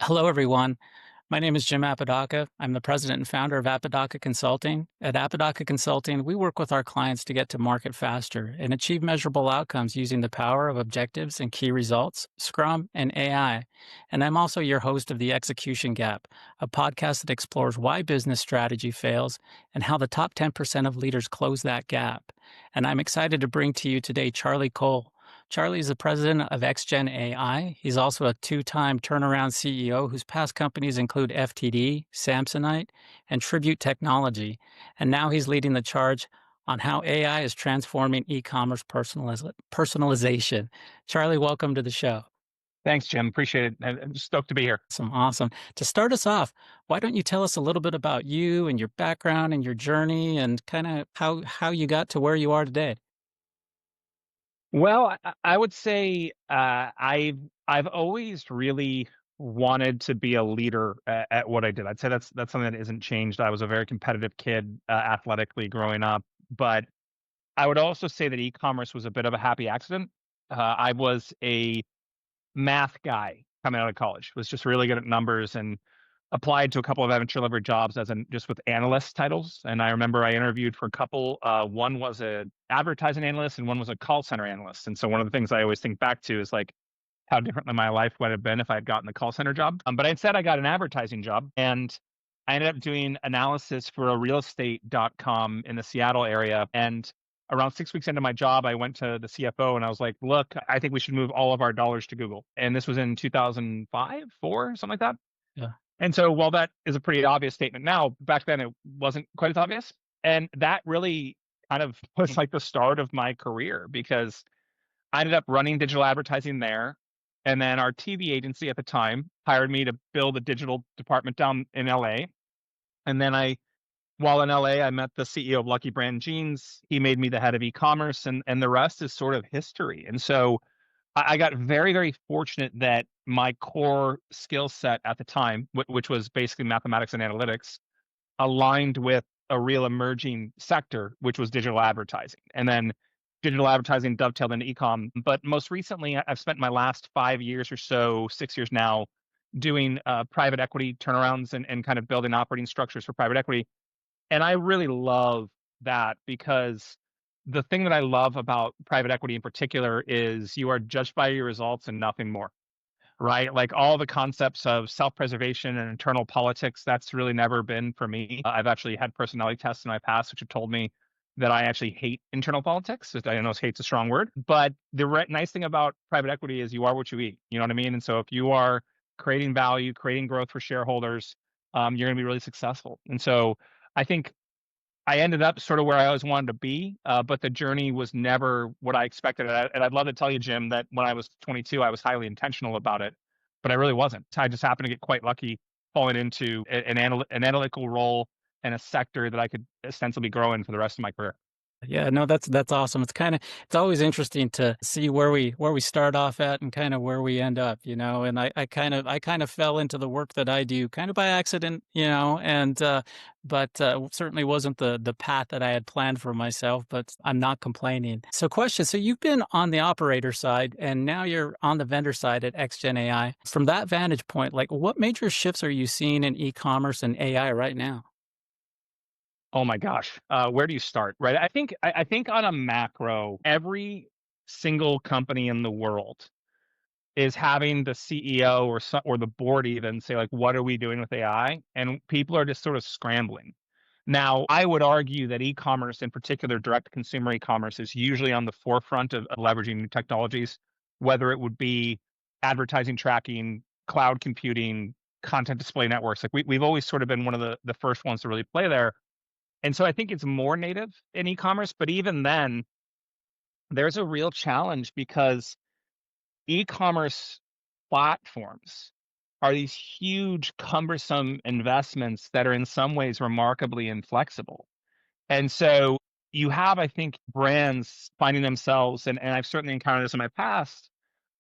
Hello, everyone. My name is Jim Apodaca. I'm the president and founder of Apodaca Consulting. At Apodaca Consulting, we work with our clients to get to market faster and achieve measurable outcomes using the power of objectives and key results, Scrum, and AI. And I'm also your host of The Execution Gap, a podcast that explores why business strategy fails and how the top 10% of leaders close that gap. And I'm excited to bring to you today Charlie Cole. Charlie is the president of XGEN AI. He's also a two-time turnaround CEO whose past companies include FTD, Samsonite, and Tribute Technology. And now he's leading the charge on how AI is transforming e-commerce personalization. Charlie, welcome to the show. Thanks, Jim. Appreciate it. I'm just stoked to be here. Awesome. To start us off, why don't you tell us a little bit about you and your background and your journey and kind of how you got to where you are today? Well, I would say I've always really wanted to be a leader at what I did. I'd say that's something that isn't changed. I was a very competitive kid athletically growing up, but I would also say that e-commerce was a bit of a happy accident. I was a math guy coming out of college. Was just really good at numbers and applied to a couple of entry level jobs as an just with analyst titles. And I remember I interviewed for a couple. One was a advertising analyst and one was a call center analyst. And so one of the things I always think back to is like how differently my life would have been if I had gotten the call center job. But instead I got an advertising job and I ended up doing analysis for a realestate.com in the Seattle area. And around 6 weeks into my job, I went to the CFO and I was like, look, I think we should move all of our dollars to Google. And this was in 2005, four, something like that. Yeah. And so while that is a pretty obvious statement now, back then it wasn't quite as obvious. And that really kind of was like the start of my career because I ended up running digital advertising there. And then our TV agency at the time hired me to build a digital department down in LA. And then while in LA, I met the CEO of Lucky Brand Jeans. He made me the head of e-commerce and the rest is sort of history. And so I got very, very fortunate that my core skill set at the time, which was basically mathematics and analytics, aligned with a real emerging sector, which was digital advertising. And then digital advertising dovetailed into e-com. But most recently, I've spent my last 5 years or so, 6 years now, doing private equity turnarounds and kind of building operating structures for private equity. And I really love that because the thing that I love about private equity in particular is you are judged by your results and nothing more, right? Like all the concepts of self-preservation and internal politics, that's really never been for me. I've actually had personality tests in my past, which have told me that I actually hate internal politics. I know hate's a strong word, but the nice thing about private equity is you are what you eat. You know what I mean? And so if you are creating value, creating growth for shareholders, you're going to be really successful. And so I think I ended up sort of where I always wanted to be, but the journey was never what I expected. And I'd love to tell you, Jim, that when I was 22, I was highly intentional about it, but I really wasn't. I just happened to get quite lucky falling into an analytical role and a sector that I could ostensibly grow in for the rest of my career. Yeah, no, that's awesome. It's always interesting to see where we start off at and kind of where we end up, you know. And I kind of fell into the work that I do kind of by accident, you know, and but certainly wasn't the path that I had planned for myself, but I'm not complaining. So question, so you've been on the operator side and now you're on the vendor side at XGen AI. From that vantage point, like what major shifts are you seeing in e-commerce and AI right now? Oh my gosh, where do you start? Right? I think on a macro, every single company in the world is having the CEO or the board even say like, "What are we doing with AI?" And people are just sort of scrambling. Now, I would argue that e-commerce, in particular, direct consumer e-commerce, is usually on the forefront of leveraging new technologies, whether it would be advertising tracking, cloud computing, content display networks. Like we've always sort of been one of the first ones to really play there. And so I think it's more native in e-commerce, but even then, there's a real challenge because e-commerce platforms are these huge, cumbersome investments that are in some ways remarkably inflexible. And so you have, I think, brands finding themselves, and I've certainly encountered this in my past,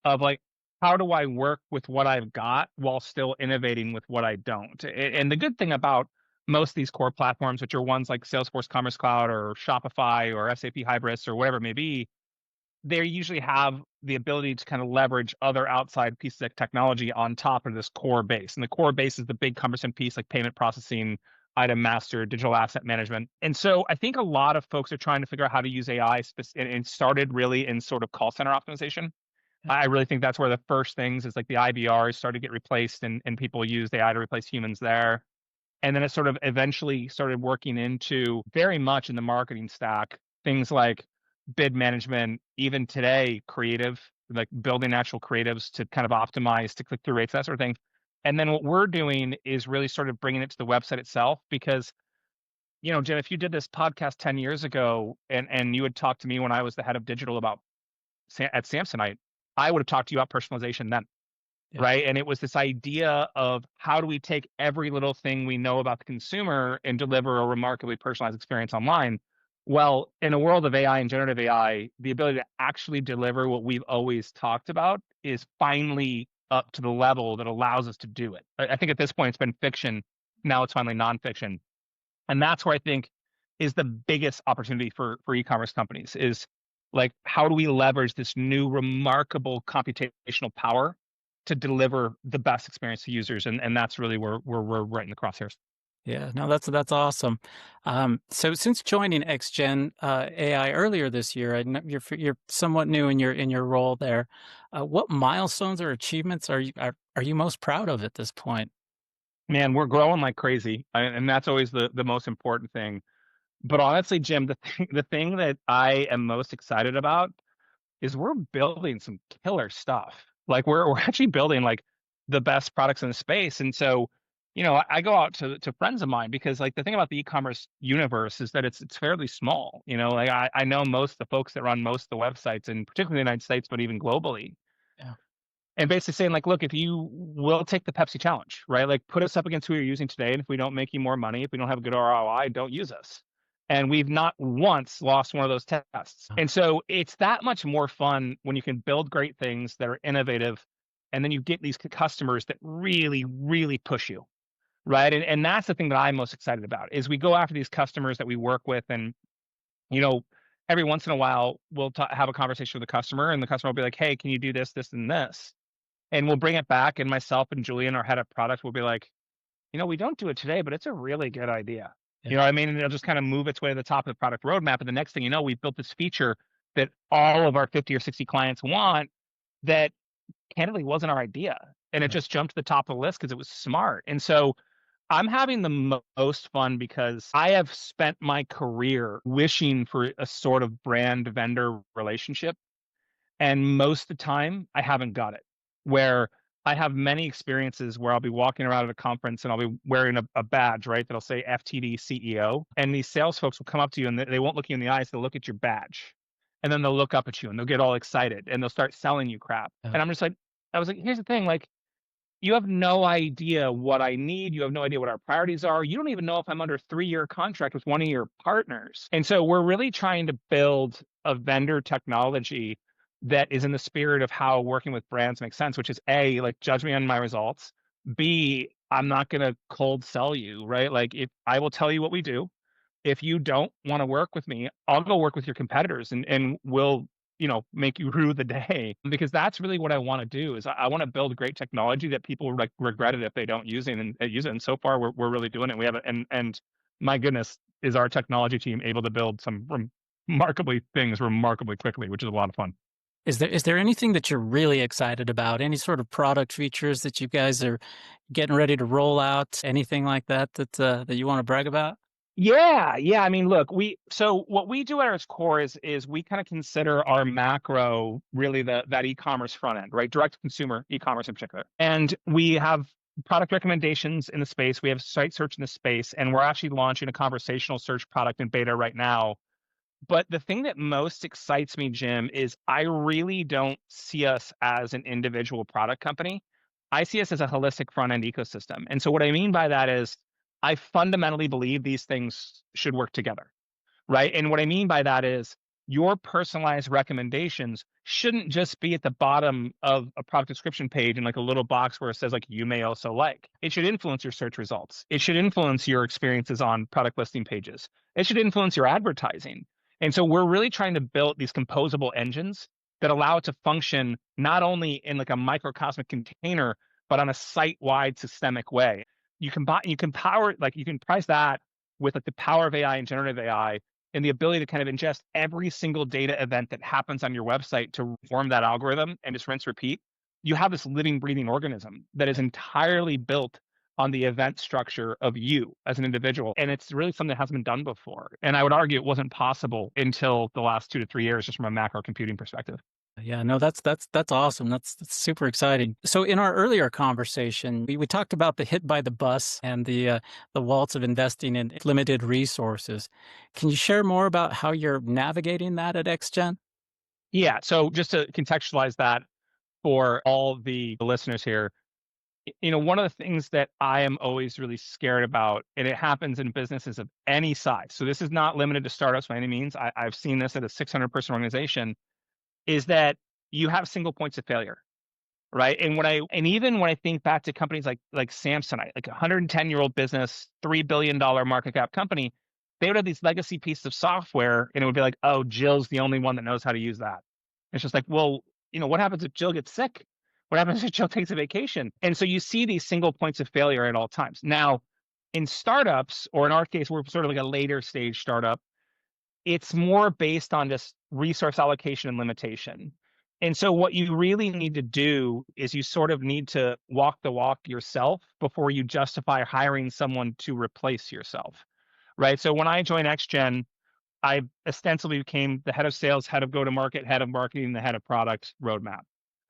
of like, how do I work with what I've got while still innovating with what I don't? And the good thing about most of these core platforms, which are ones like Salesforce Commerce Cloud or Shopify or SAP Hybris or whatever it may be, they usually have the ability to kind of leverage other outside pieces of technology on top of this core base. And the core base is the big cumbersome piece like payment processing, item master, digital asset management. And so I think a lot of folks are trying to figure out how to use AI and started really in sort of call center optimization. Yeah. I really think that's where the first things is like the IBRs started to get replaced and people use AI to replace humans there. And then it sort of eventually started working into very much in the marketing stack, things like bid management, even today, creative, like building actual creatives to kind of optimize to click through rates, that sort of thing. And then what we're doing is really sort of bringing it to the website itself because, Jim, if you did this podcast 10 years ago and you had talked to me when I was the head of digital about at Samsonite, I would have talked to you about personalization then, Yeah. right? And it was this idea of how do we take every little thing we know about the consumer and deliver a remarkably personalized experience online? Well, in a world of AI and generative AI, the ability to actually deliver what we've always talked about is finally up to the level that allows us to do it. I think at this point it's been fiction. Now it's finally nonfiction. And that's where I think is the biggest opportunity for e-commerce companies is like how do we leverage this new remarkable computational power to deliver the best experience to users, and that's really where we're right in the crosshairs. Yeah, no, that's awesome. So since joining XGen AI earlier this year, I know you're somewhat new in your role there. What milestones or achievements are you most proud of at this point? Man, we're growing like crazy, and that's always the most important thing. But honestly, Jim, the thing that I am most excited about is we're building some killer stuff. Like we're actually building like the best products in the space. And so, I go out to friends of mine because like the thing about the e-commerce universe is that it's fairly small. Like I know most of the folks that run most of the websites, and particularly in the United States, but even globally. Yeah, And basically saying like, look, if you will take the Pepsi challenge, right? Like put us up against who you're using today. And if we don't make you more money, if we don't have a good ROI, don't use us. And we've not once lost one of those tests. yeah, And so it's that much more fun when you can build great things that are innovative. And then you get these customers that really, really push you. Right. And that's the thing that I'm most excited about is we go after these customers that we work with and, you know, every once in a while we'll have a conversation with the customer and the customer will be like, hey, can you do this, this, and this? And we'll bring it back, and myself and Julian, our head of product, will be like, we don't do it today, but it's a really good idea. You yeah, know what I mean? And it'll just kind of move its way to the top of the product roadmap. And the next thing you know, we've built this feature that all of our 50 or 60 clients want that candidly wasn't our idea. And it right. just jumped to the top of the list because it was smart. And so I'm having the most fun because I have spent my career wishing for a sort of brand vendor relationship, and most of the time, I haven't got it. Where I have many experiences where I'll be walking around at a conference and I'll be wearing a badge, right? That'll say FTD CEO. And these sales folks will come up to you and they won't look you in the eyes. They'll look at your badge. And then they'll look up at you and they'll get all excited and they'll start selling you crap. Yeah, And I'm just like, I was like, here's the thing, like, you have no idea what I need. You have no idea what our priorities are. You don't even know if I'm under a 3-year contract with one of your partners. And so we're really trying to build a vendor technology that is in the spirit of how working with brands makes sense, which is A, like judge me on my results. B, I'm not going to cold sell you, right? Like if I will tell you what we do, if you don't want to work with me, I'll go work with your competitors and we'll, make you rue the day because that's really what I want to do is I want to build great technology that people like regret it if they don't use it and use it. And so far we're really doing it. We have it. And my goodness, is our technology team able to build some remarkably things remarkably quickly, which is a lot of fun. Is there anything that you're really excited about? Any sort of product features that you guys are getting ready to roll out? Anything like that you want to brag about? Yeah, yeah. I mean, look, so what we do at its core is we kind of consider our macro really that e-commerce front end, right? Direct to consumer e-commerce in particular. And we have product recommendations in the space, we have site search in the space, and we're actually launching a conversational search product in beta right now. But the thing that most excites me, Jim, is I really don't see us as an individual product company. I see us as a holistic front end ecosystem. And so what I mean by that is I fundamentally believe these things should work together, right? And what I mean by that is your personalized recommendations shouldn't just be at the bottom of a product description page in like a little box where it says like you may also like. It should influence your search results. It should influence your experiences on product listing pages. It should influence your advertising. And so we're really trying to build these composable engines that allow it to function not only in like a microcosmic container, but on a site-wide systemic way. You can power like you can price that with like the power of AI and generative AI and the ability to kind of ingest every single data event that happens on your website to form that algorithm and just rinse repeat. You have this living, breathing organism that is entirely built on the event structure of you as an individual. And it's really something that hasn't been done before. And I would argue it wasn't possible until the last 2 to 3 years, just from a macro computing perspective. Yeah, no, that's awesome. That's super exciting. So in our earlier conversation, we talked about the hit by the bus and the waltz of investing in limited resources. Can you share more about how you're navigating that at XGen? Yeah. So just to contextualize that for all the listeners here, one of the things that I am always really scared about, and it happens in businesses of any size. So this is not limited to startups by any means. I've seen this at a 600-person organization, is that you have single points of failure, right? And even when I think back to companies like Samsonite, like a 110-year-old business, $3 billion market cap company, they would have these legacy pieces of software, and it would be like, oh, Jill's the only one that knows how to use that. It's just like, well, what happens if Jill gets sick? What happens if Jill takes a vacation? And so you see these single points of failure at all times. Now, in startups, or in our case, we're sort of like a later stage startup, it's more based on just resource allocation and limitation. And so what you really need to do is you sort of need to walk the walk yourself before you justify hiring someone to replace yourself, right? So when I joined XGen, I ostensibly became the head of sales, head of go-to-market, head of marketing, the head of product roadmap.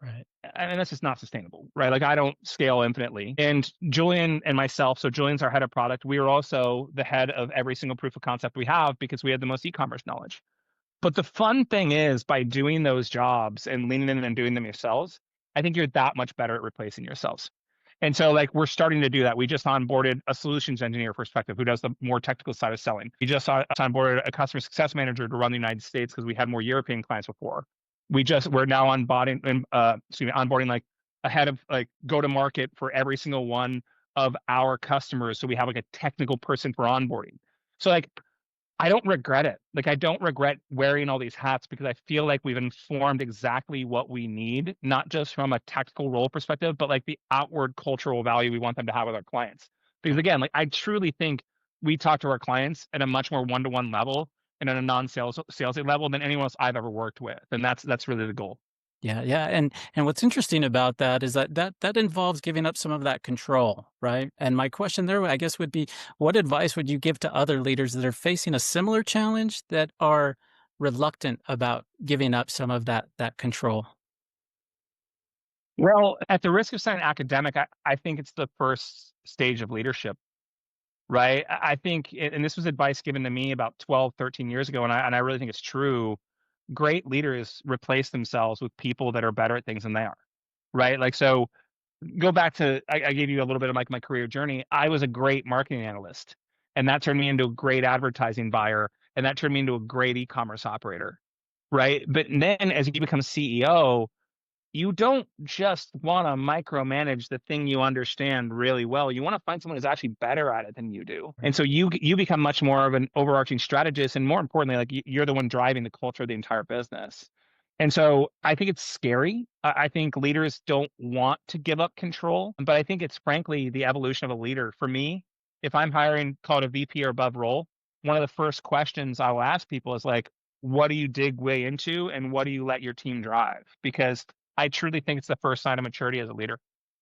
Right. And that's just not sustainable, right? Like I don't scale infinitely. And Julian and myself, so Julian's our head of product. We are also the head of every single proof of concept we have because we have the most e-commerce knowledge. But the fun thing is by doing those jobs and leaning in and doing them yourselves, I think you're that much better at replacing yourselves. And so like we're starting to do that. We just onboarded a solutions engineer perspective who does the more technical side of selling. We just onboarded a customer success manager to run the United States because we had more European clients before. We're now onboarding like a head of like go to market for every single one of our customers. So we have like a technical person for onboarding. So like I don't regret it. Like I don't regret wearing all these hats because I feel like we've informed exactly what we need, not just from a tactical role perspective, but like the outward cultural value we want them to have with our clients. Because again, like I truly think we talk to our clients at a much more one-to-one level and at a non-sales salesy level than anyone else I've ever worked with. And that's really the goal. Yeah, yeah, and what's interesting about that is that involves giving up some of that control, right? And my question there, I guess, would be, what advice would you give to other leaders that are facing a similar challenge that are reluctant about giving up some of that control? Well, at the risk of sounding academic, I think it's the first stage of leadership, right? I think, and this was advice given to me about 12, 13 years ago, and I really think it's true. Great leaders replace themselves with people that are better at things than they are, right? Like, so go back to, I gave you a little bit of like my career journey. I was a great marketing analyst, and that turned me into a great advertising buyer, and that turned me into a great e-commerce operator, right? But then as you become CEO, you don't just want to micromanage the thing you understand really well. You want to find someone who's actually better at it than you do. And Right. so you become much more of an overarching strategist, and more importantly, like you're the one driving the culture of the entire business. And so I think it's scary. I think leaders don't want to give up control, but I think it's frankly the evolution of a leader. For me, if I'm hiring called a VP or above role, one of the first questions I will ask people is like, what do you dig way into and what do you let your team drive? Because I truly think it's the first sign of maturity as a leader.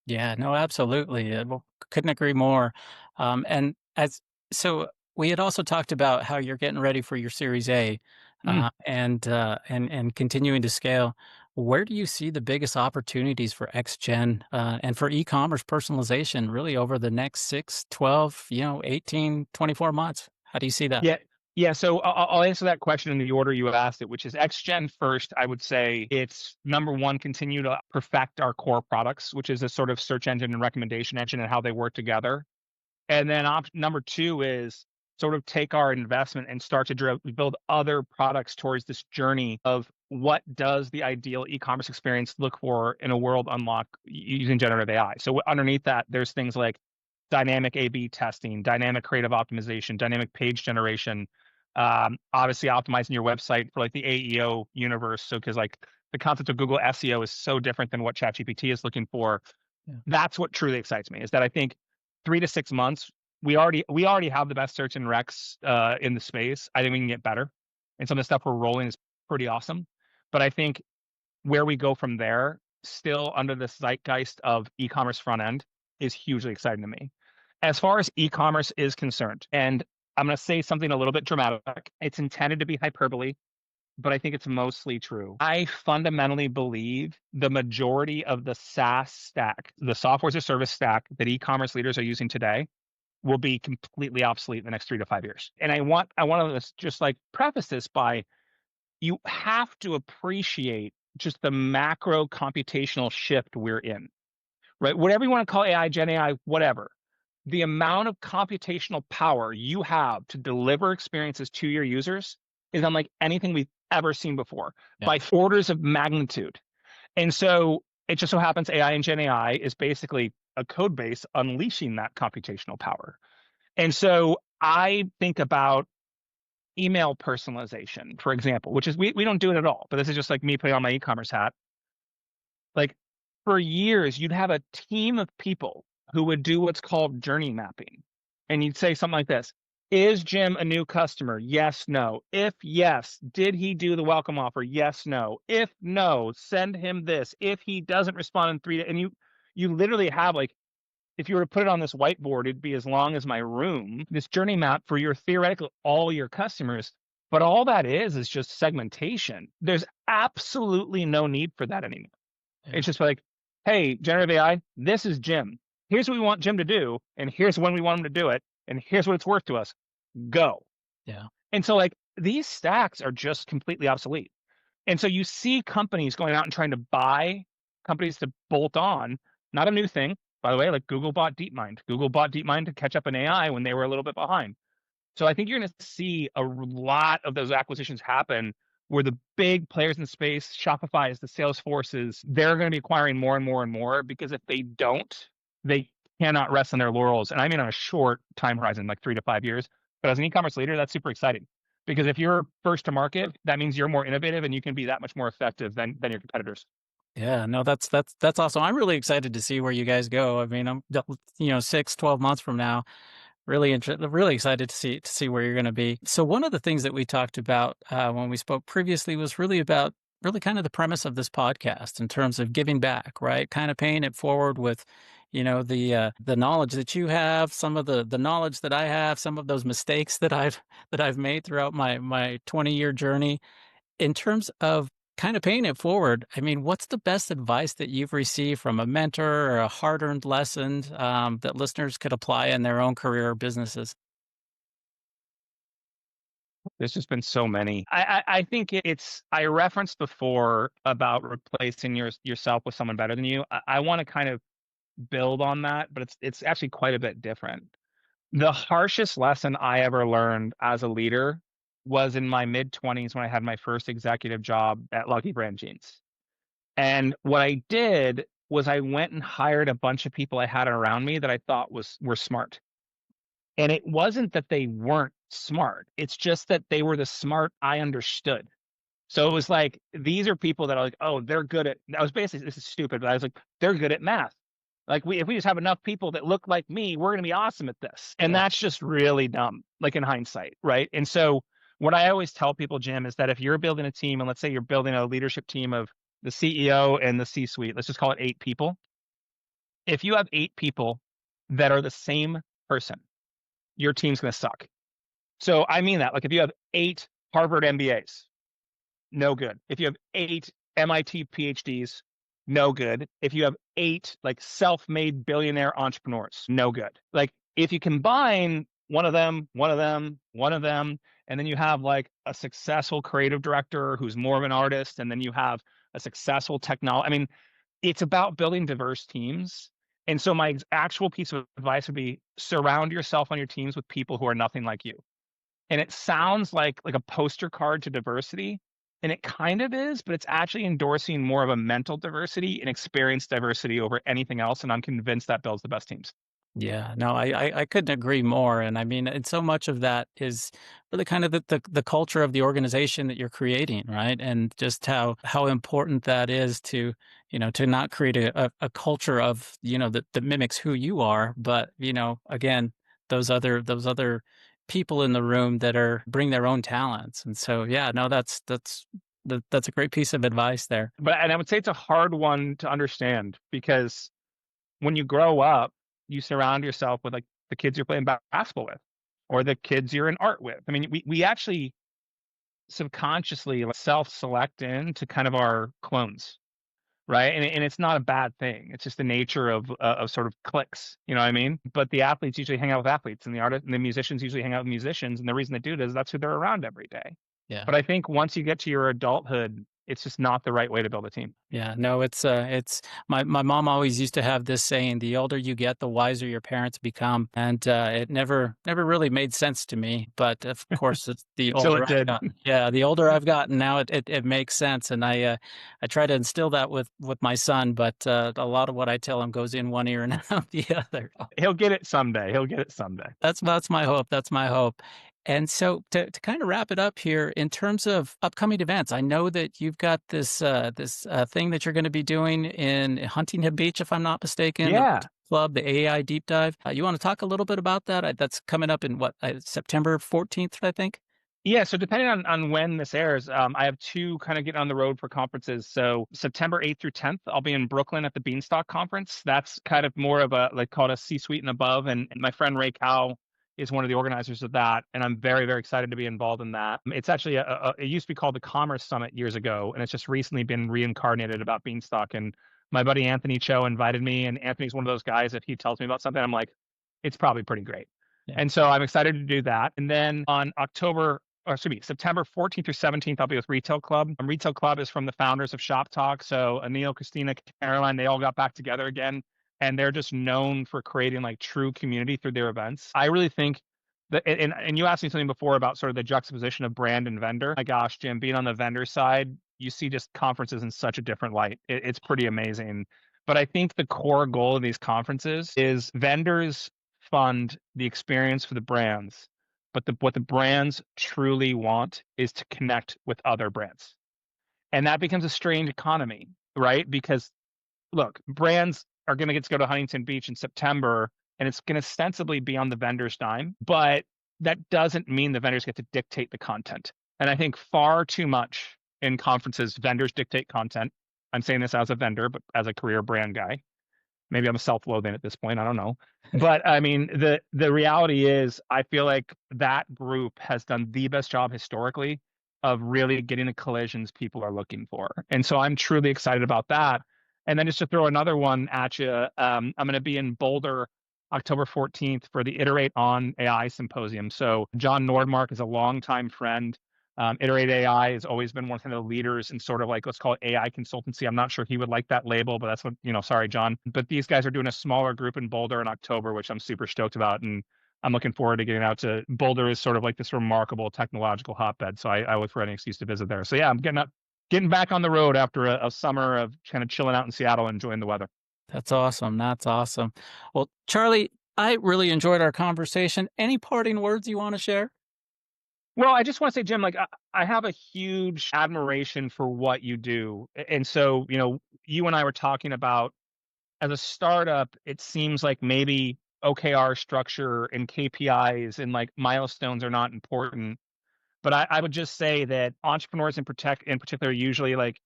Yeah, no, absolutely. Well, couldn't agree more. And as so, we had also talked about how you're getting ready for your Series A, Mm. and continuing to scale. Where do you see the biggest opportunities for XGen and for e-commerce personalization really over the next 6, 12, 18, 24 months? How do you see that? Yeah. Yeah. So I'll answer that question in the order you asked it, which is XGen first. I would say it's number one, continue to perfect our core products, which is a sort of search engine and recommendation engine and how they work together. And then number two is sort of take our investment and start to build other products towards this journey of what does the ideal e-commerce experience look for in a world unlock using generative AI. So underneath that, there's things like dynamic A/B testing, dynamic creative optimization, dynamic page generation, obviously optimizing your website for like the AEO universe. So because like the concept of Google SEO is so different than what ChatGPT is looking for. Yeah. That's what truly excites me, is that I think 3 to 6 months, we already have the best search and recs in the space. I think we can get better. And some of the stuff we're rolling is pretty awesome. But I think where we go from there, still under the zeitgeist of e-commerce front end, is hugely exciting to me. As far as e-commerce is concerned, and I'm going to say something a little bit dramatic, it's intended to be hyperbole, but I think it's mostly true. I fundamentally believe the majority of the SaaS stack, the software as a service stack that e-commerce leaders are using today, will be completely obsolete in the next 3 to 5 years. And I want to just like preface this by, you have to appreciate just the macro computational shift we're in, right? Whatever you want to call AI, Gen AI, whatever. The amount of computational power you have to deliver experiences to your users is unlike anything we've ever seen before Yeah. by orders of magnitude. And so it just so happens AI and Gen AI is basically a code base unleashing that computational power. And so I think about email personalization, for example, which is we don't do it at all, but this is just like me putting on my e-commerce hat. Like for years, you'd have a team of people who would do what's called journey mapping. And you'd say something like this: is Jim a new customer? Yes, no. If yes, did he do the welcome offer? Yes, no. If no, send him this. If he doesn't respond in 3 days, and you literally have like, if you were to put it on this whiteboard, it'd be as long as my room, this journey map for your theoretical all your customers. But all that is just segmentation. There's absolutely no need for that anymore. Yeah. It's just like, hey, generative AI, this is Jim. Here's what we want Jim to do, and here's when we want him to do it, and here's what it's worth to us. Go. Yeah. And so, like, these stacks are just completely obsolete. And so you see companies going out and trying to buy companies to bolt on, not a new thing, by the way, like Google bought DeepMind. Google bought DeepMind to catch up in AI when they were a little bit behind. So I think you're going to see a lot of those acquisitions happen where the big players in the space, Shopify, the Salesforces, they're going to be acquiring more and more and more, because if they don't, they cannot rest on their laurels. And I mean on a short time horizon, like 3 to 5 years. But as an e-commerce leader, that's super exciting, because if you're first to market, that means you're more innovative and you can be that much more effective than your competitors. Yeah, no, that's awesome. I'm really excited to see where you guys go. I mean, 6, 12 months from now, really excited to see where you're going to be. So one of the things that we talked about when we spoke previously was really about really kind of the premise of this podcast in terms of giving back, right? Kind of paying it forward with, the knowledge that you have, some of the knowledge that I have, some of those mistakes that I've made throughout my 20-year journey. In terms of kind of paying it forward, I mean, what's the best advice that you've received from a mentor or a hard-earned lesson that listeners could apply in their own career or businesses? There's just been so many. I think I referenced before about replacing yourself with someone better than you. I want to kind of build on that, but it's actually quite a bit different. The harshest lesson I ever learned as a leader was in my mid-20s when I had my first executive job at Lucky Brand Jeans. And what I did was I went and hired a bunch of people I had around me that I thought were smart. And it wasn't that they weren't smart. It's just that they were the smart I understood. So it was like, these are people that are like, oh, they're good at, I was basically, this is stupid, but I was like, they're good at math. Like if we just have enough people that look like me, we're going to be awesome at this. And Yeah. that's just really dumb, like in hindsight. Right. And so what I always tell people, Jim, is that if you're building a team, and let's say you're building a leadership team of the CEO and the C-suite, let's just call it 8 people. If you have 8 people that are the same person, your team's going to suck. So I mean that, like if you have 8 Harvard MBAs, no good. If you have 8 MIT PhDs, no good. If you have 8 like self-made billionaire entrepreneurs, no good. Like if you combine one of them, one of them, one of them, and then you have like a successful creative director who's more of an artist, and then you have a successful technology. I mean, it's about building diverse teams. And so my actual piece of advice would be, surround yourself on your teams with people who are nothing like you. And it sounds like a poster card to diversity, and it kind of is, but it's actually endorsing more of a mental diversity and experience diversity over anything else. And I'm convinced that builds the best teams. Yeah, no, I couldn't agree more, and I mean, and so much of that is really kind of the culture of the organization that you're creating, right? And just how important that is to, to not create a culture of, that mimics who you are, but, again, those other people in the room that are bring their own talents. And so, yeah, no, that's a great piece of advice there. But and I would say it's a hard one to understand because when you grow up, you surround yourself with like the kids you're playing basketball with or the kids you're in art with. I mean, we actually subconsciously like, self-select into kind of our clones, right? And it's not a bad thing. It's just the nature of sort of cliques, you know what I mean? But the athletes usually hang out with athletes, and the artists and the musicians usually hang out with musicians, and the reason they do it is that's who they're around every day. Yeah. But I think once you get to your adulthood, it's just not the right way to build a team. Yeah, no, it's my mom always used to have this saying, the older you get, the wiser your parents become. And it never really made sense to me. But of course, it's the Until older it I've did. gotten. Yeah, the older I've gotten now, it makes sense. And I try to instill that with my son, but a lot of what I tell him goes in one ear and out the other. He'll get it someday. He'll get it someday. That's my hope, that's my hope. And so to kinda wrap it up here, in terms of upcoming events, I know that you've got this thing that you're gonna be doing in Huntington Beach, if I'm not mistaken, the Yeah. club, the AI deep dive. You wanna talk a little bit about that? That's coming up in what, September 14th, I think? Yeah, so depending on when this airs, I have 2 kinda getting on the road for conferences. So September 8th through 10th, I'll be in Brooklyn at the Beanstalk Conference. That's kind of more of a like, called a C-suite and above, and my friend Ray Cow is one of the organizers of that, and I'm very, very excited to be involved in that. It's actually it used to be called the Commerce Summit years ago, and it's just recently been reincarnated about Beanstalk, and my buddy Anthony Cho invited me, and Anthony's one of those guys, if he tells me about something, I'm like, "It's probably pretty great." Yeah. And so I'm excited to do that, and then on September 14th through 17th, I'll be with Retail Club. Retail Club is from the founders of Shop Talk. So Anil, Christina, Caroline, they all got back together again, and they're just known for creating like true community through their events. I really think that, and you asked me something before about sort of the juxtaposition of brand and vendor. My gosh, Jim, being on the vendor side, you see just conferences in such a different light. It's pretty amazing. But I think the core goal of these conferences is vendors fund the experience for the brands, but what the brands truly want is to connect with other brands. And that becomes a strange economy, right? Because look, brands are going to get to go to Huntington Beach in September, and it's going to ostensibly be on the vendor's dime, but that doesn't mean the vendors get to dictate the content. And I think far too much in conferences, vendors dictate content. I'm saying this as a vendor, but as a career brand guy. Maybe I'm self-loathing at this point. I don't know. But I mean, the reality is, I feel like that group has done the best job historically of really getting the collisions people are looking for. And so I'm truly excited about that. And then just to throw another one at you, I'm going to be in Boulder October 14th for the Iterate on AI symposium. So John Nordmark is a longtime friend. Iterate AI has always been one of the leaders in sort of like, let's call it AI consultancy. I'm not sure he would like that label, but that's what, sorry, John. But these guys are doing a smaller group in Boulder in October, which I'm super stoked about. And I'm looking forward to getting out to Boulder is sort of like this remarkable technological hotbed. So I look for any excuse to visit there. So yeah, I'm getting back on the road after a summer of kind of chilling out in Seattle, enjoying the weather. That's awesome, that's awesome. Well, Charlie, I really enjoyed our conversation. Any parting words you wanna share? Well, I just want to say, Jim, like I have a huge admiration for what you do. And so, you and I were talking about as a startup, it seems like maybe OKR structure and KPIs and like milestones are not important. But I would just say that entrepreneurs in particular usually like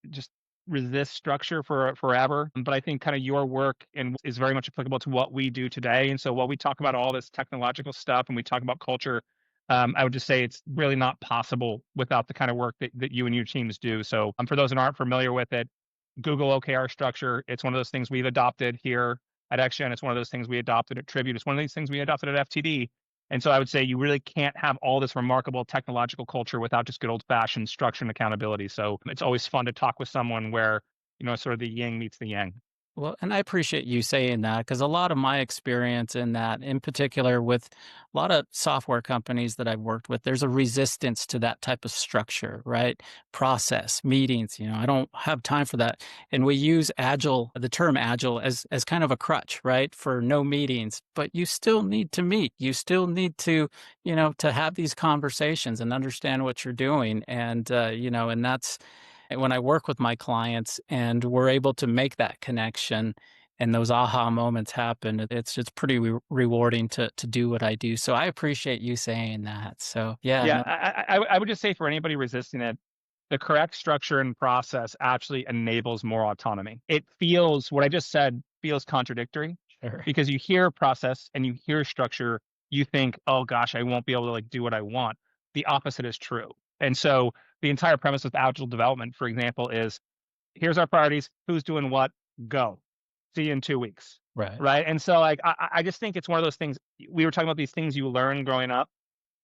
just resist structure for forever. But I think kind of your work and is very much applicable to what we do today. And so while we talk about all this technological stuff and we talk about culture, I would just say it's really not possible without the kind of work that you and your teams do. So for those that aren't familiar with it, Google OKR structure. It's one of those things we've adopted here at XGEN. It's one of those things we adopted at Tribute. It's one of these things we adopted at FTD. And so I would say you really can't have all this remarkable technological culture without just good old fashioned structure and accountability. So it's always fun to talk with someone where, sort of the yin meets the yang. Well, and I appreciate you saying that because a lot of my experience in that, in particular with a lot of software companies that I've worked with, there's a resistance to that type of structure, right? Process, meetings, I don't have time for that. And we use agile, the term agile as kind of a crutch, right? For no meetings, but you still need to meet. You still need to have these conversations and understand what you're doing. And that's and when I work with my clients and we're able to make that connection and those aha moments happen, it's pretty rewarding to do what I do. So I appreciate you saying that. So yeah, Yeah, no, I would just say for anybody resisting it, the correct structure and process actually enables more autonomy. It feels what I just said feels contradictory sure. because you hear process and you hear structure, you think, "Oh gosh, I won't be able to like do what I want." The opposite is true. And so the entire premise of agile development, for example, is here's our priorities, who's doing what, go. See you in 2 weeks. Right. Right. And so like I just think it's one of those things we were talking about these things you learn growing up.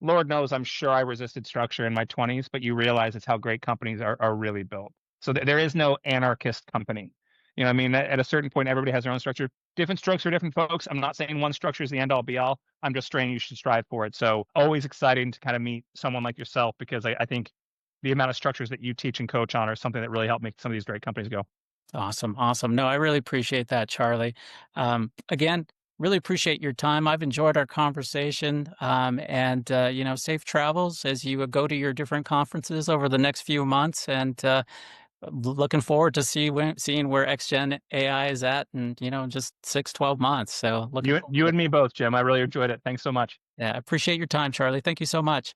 Lord knows I'm sure I resisted structure in my 20s, but you realize it's how great companies are really built. So there is no anarchist company. You know what I mean? At a certain point, everybody has their own structure. Different strokes for different folks. I'm not saying one structure is the end all be all. I'm just saying you should strive for it. So always exciting to kind of meet someone like yourself because I think the amount of structures that you teach and coach on are something that really help make some of these great companies go. Awesome. Awesome. No, I really appreciate that, Charlie. Again, really appreciate your time. I've enjoyed our conversation. And safe travels as you go to your different conferences over the next few months. And looking forward to seeing where XGen AI is at in, just 6-12 months. So looking You forward you to and it. me both, Jim. I really enjoyed it. Thanks so much. Yeah, I appreciate your time, Charlie. Thank you so much.